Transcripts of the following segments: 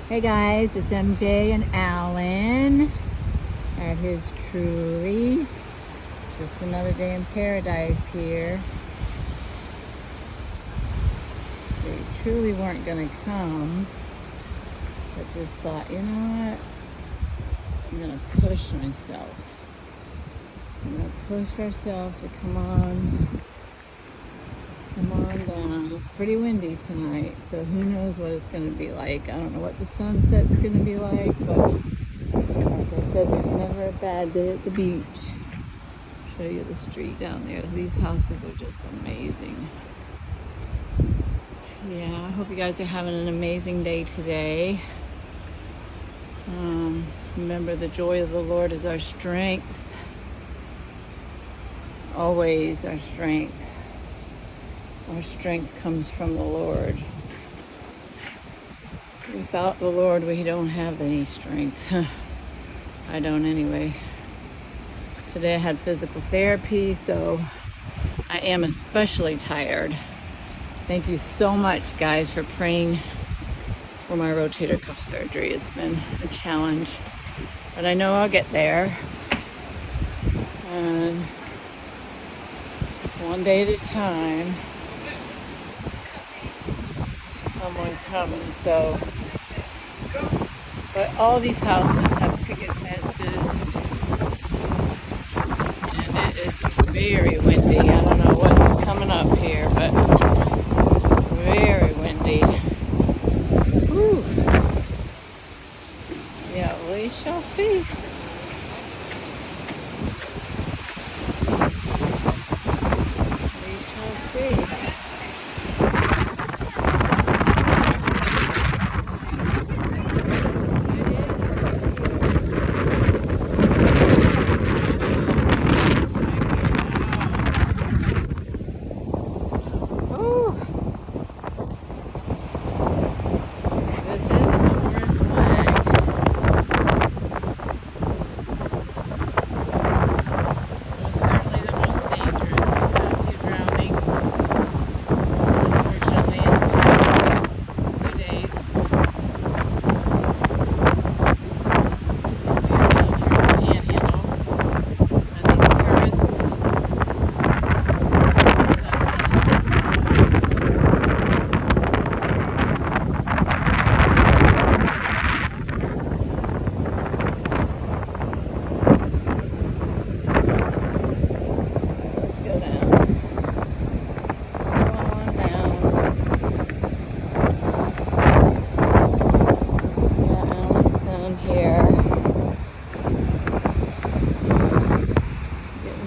Hey guys, it's MJ and Alan at his truly. Just another day in paradise here. They truly weren't gonna come, but just thought, you know what? I'm gonna push myself. I'm gonna push ourselves to come on down. It's pretty windy tonight, so who knows what it's gonna be like. I don't know what the sunset's gonna be like, but like I said, there's never a bad day at the beach. Show you the street down there. These houses are just amazing. Yeah, I hope you guys are having an amazing day today. Remember, the joy of the Lord is our strength. Always our strength. Our strength comes from the Lord. Without the Lord, we don't have any strength. I don't anyway. Today I had physical therapy, so I am especially tired. Thank you so much, guys, for praying for my rotator cuff surgery. It's been a challenge, but I know I'll get there. And one day at a time, someone coming. So, but all these houses have picket fences, and it is very windy. I don't know what's coming up here, but very windy. Whew. Yeah, we shall see. We shall see.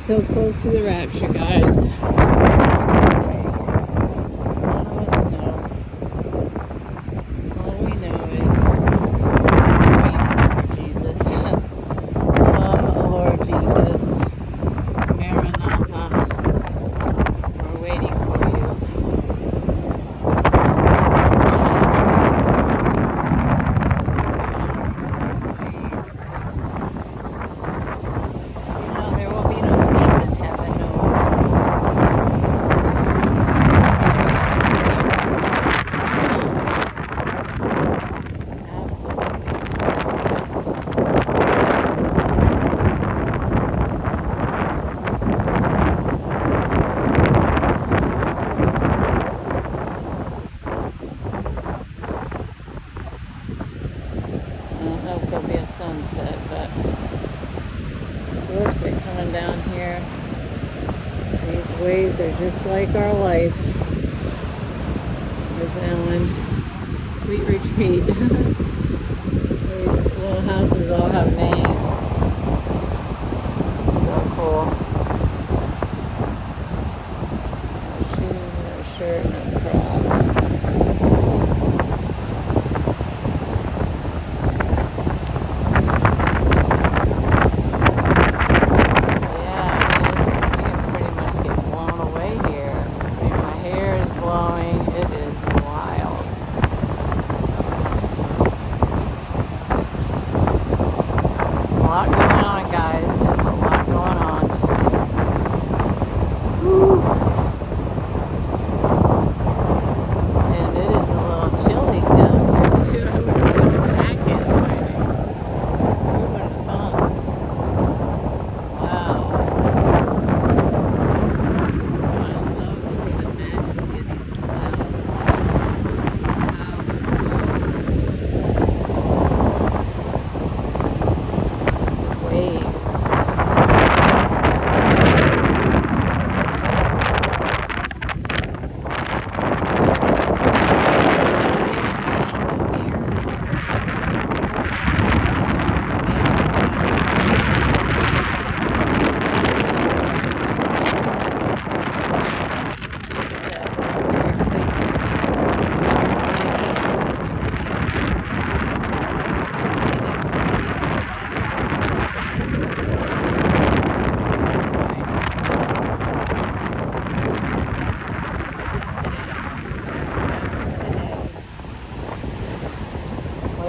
So close to the Rapture, guys. All we know is Jesus. Lord Jesus. Maranatha. We're waiting for you. There will be no seats in heaven, I don't know if there'll be a sunset, but it's worth it coming down here. These waves are just like our life. There's Alan. Sweet retreat. These little houses all have names. So cool. No shoes, no shirt, no crop. A lot going on, guys. A lot going on. Woo.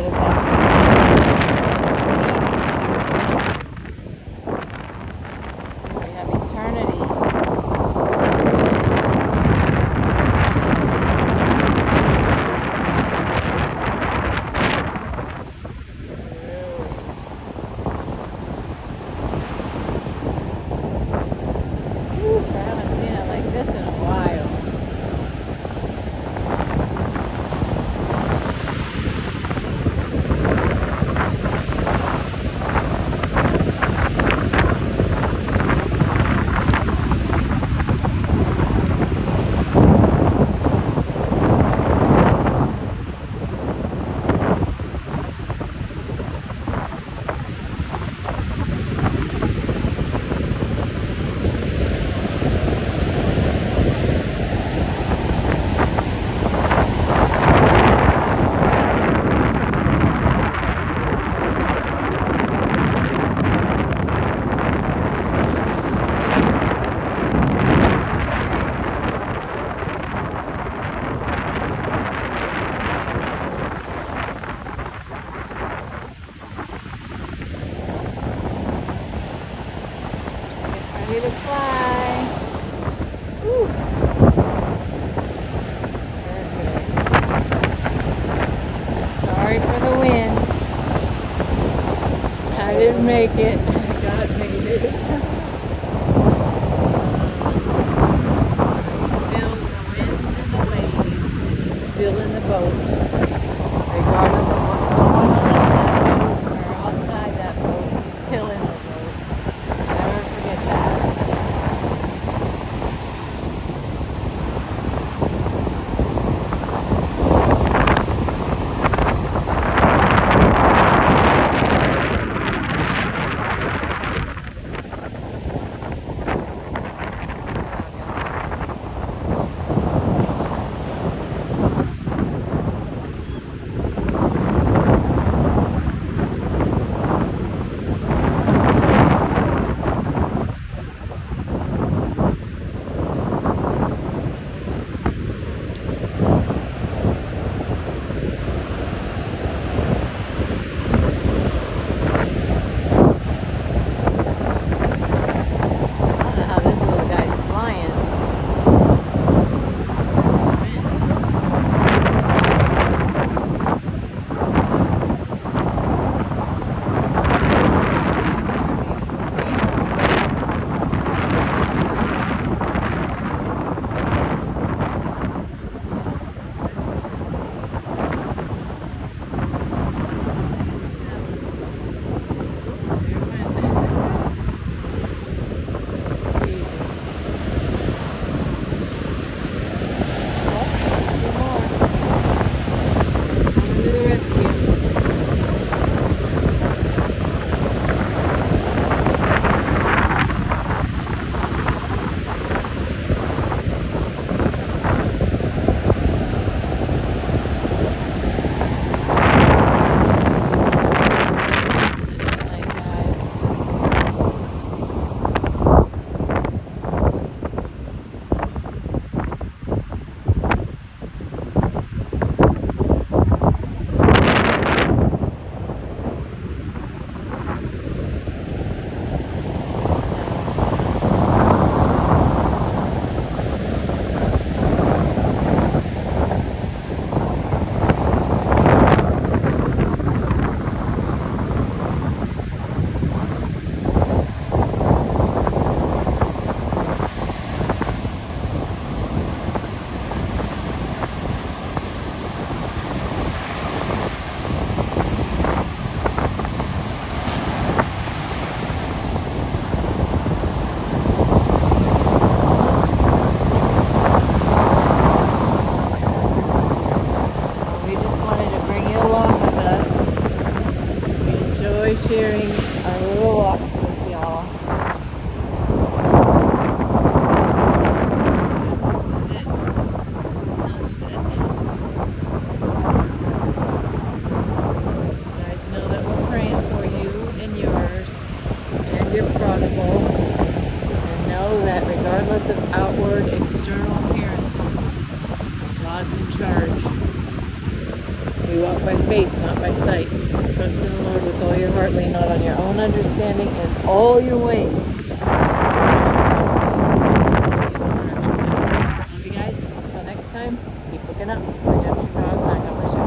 What is that? We have eternity. Whew, I haven't seen it like this in a while. Ready to fly. Woo. Perfect. Sorry for the wind. I didn't make it. God made it. Still the wind and the waves. Still in the boat. Regardless of what's going on in that boat or outside that boat, he's still in the boat. Never forget that. Sharing our little walk with y'all. This is it. Sunset. You guys know that we're praying for you and yours and your prodigal. And know that regardless of outward external appearances, God's in charge. We walk by faith, not by sight. right. Trust in the Lord with all your heart. Lean not on your own understanding. In all your ways. Love you guys. Until next time, keep looking up.